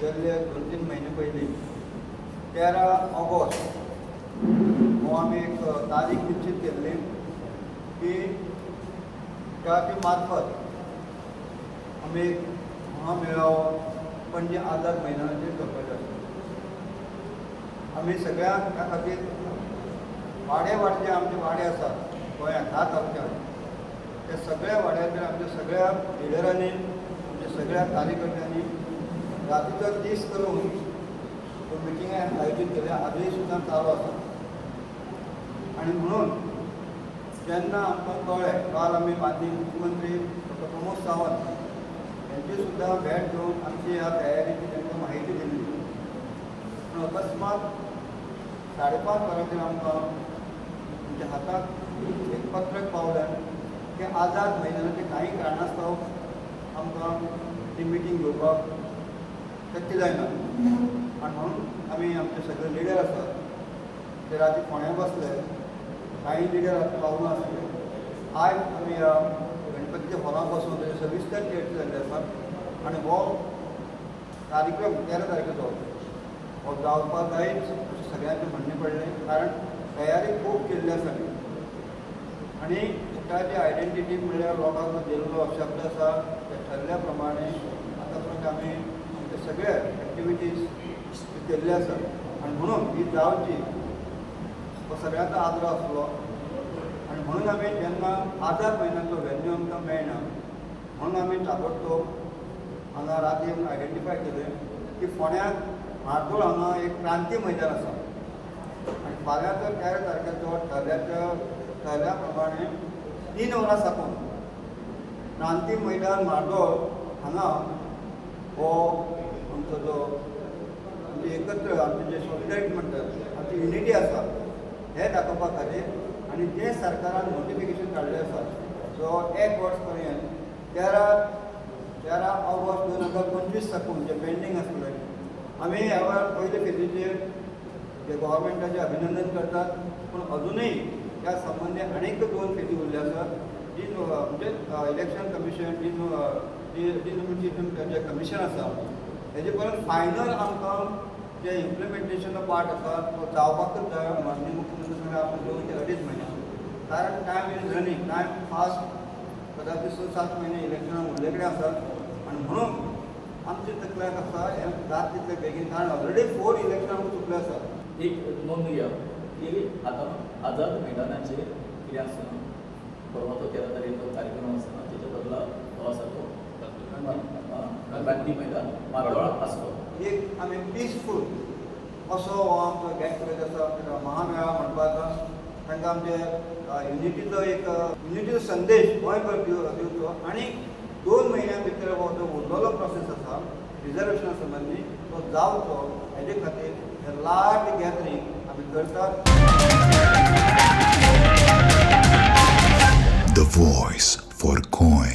गेल्ले 2-3 महिने पयलीं 13 ऑगस्ट हो आमी एक तारीख निश्चित केल्ली की त्याचे मार्फत आमी एक महामेळावो पणजे आझाद मैदानाचेर करपाचो आसलो. आमी सगळ्यांक त्या खातीर वाडे जे आमचे वाडे आसात गोंयांत 10 तालुक्यांत त्या सगळ्या वाड्याचेर आमच्या सगळ्या लिडरांनी आमच्या सगळ्या कार्यकर्त्यांनी रातीचो दीस करून मिटिंग आयोजीत केल्या. आजूय सुद्दां चालू आसा. आनी म्हणून जेन्ना आमकां कळ्ळें काल आमी माननीय मुख्यमंत्री डॉ. प्रमोद सावंत यांची सुद्दां भेट घेवन आमची ह्या तयारीची तांकां म्हायती दिली. पूण अकस्मात 5:30 वरांचेर आमकां आमच्या हाताक एक पत्रक पावलें की आझाद मैदानाचे कांय कारणास्तव आमकां ती मिटींग घेवपाक शक्य जायना. आनी म्हणून आमी आमचे सगळे लिडर आसात ते राती फोंड्या बसले. कांय लिडर पावूं नासले. आयज आमी गणपतीच्या हॉलांत बसून तेजे सविस्तर चर्चा जाल्ली आसा. आनी हो कार्यक्रम 13 तारखेचो हो जावपाक जायच अशें सगळ्यांचें म्हणणें पडलें. कारण तयारी खूब केल्ली आसा आनी उठाची आयडेंटिटी म्हणल्यार लोकांक दिल्लो शब्द आसा ते ठरल्या प्रमाणे आतां पर्यंत आमी आमचे सगळे एक्टिविटीज केल्ले आसा. आनी म्हणून ही जावची हो सगळ्यांचो आदरो आसलो. आनी म्हणून आमी जेन्ना आझाद मैदानाचो वेन्यू आमकां मेळना म्हणून आमी ताबडतोब हांगा राती आयडेंटिफाय केलें की फोंड्याक म्हार्दोळ हांगा एक क्रांती मैदान आसा. आनी फाल्यां तर 13 तारखेचो ठरल्या प्रमाणे 3 वरां साकून क्रांती मैदान म्हार्दोळ हांगा हो आमचो जो आमची एकत्र आमचे जे सॉलिडारिटी म्हणटात आमची युनिटी आसा हें दाखोवपा खातीर. आनी जें सरकारान नोटिफिकेशन काडलें आसा जो 1 वर्स पर्यंत 13 ऑगस्ट 2025 साकून जे पेंडींग आसलें आमी ह्या वेळार पयले फेजीचेर जे गोवोरमेंटाचें अभिनंदन करतात. पूण अजुनूय त्या संबंदी आनीक 2 फेजी उरल्यो आसात. जी म्हणजे इलेक्शन कमिशन डिनोमिनेशन जे कमिशन आसा हेजे परत फायनल आमकां जे इम्प्लिमेंटेशन पार्ट आसा तो जावपाकच जाय. माननीय मुख्यमंत्री सांगले आपूण 2 ते 2.5 म्हयने कारण time is running. Time fast कदाचित 6-7 महिने इलेक्शनाक उरले कडेन आसात. आनी म्हणून आमचे तकल्याक आसा हें जात तितले बेगीन कारण ऑलरेडी 4 इलेक्शनां चुकले आसात. एक नोंद घेया की आतां आझाद मैदानाचेर कितें आसा परवा तो 13 तारखेचो कार्यक्रम आसता तेच्या बदला हो आसा तो क्रांती मैदान म्हार्दोळ आसतो. एक आमी पिसफूल असो हो आमचो गॅट टुगेदर आसा महामेळावा म्हणपा जाता. तांकां आमचे युनिटीचो संदेश गोंयभर दिवचो. आनी 2 म्हयन्यां भितर हो जो उरलेलो प्रोसेस आसा रिजर्वेशना संबंदी तो जावचो हेजे खातीर हे लार्ज गॅदरींग आमी करतात. The voice for Goy.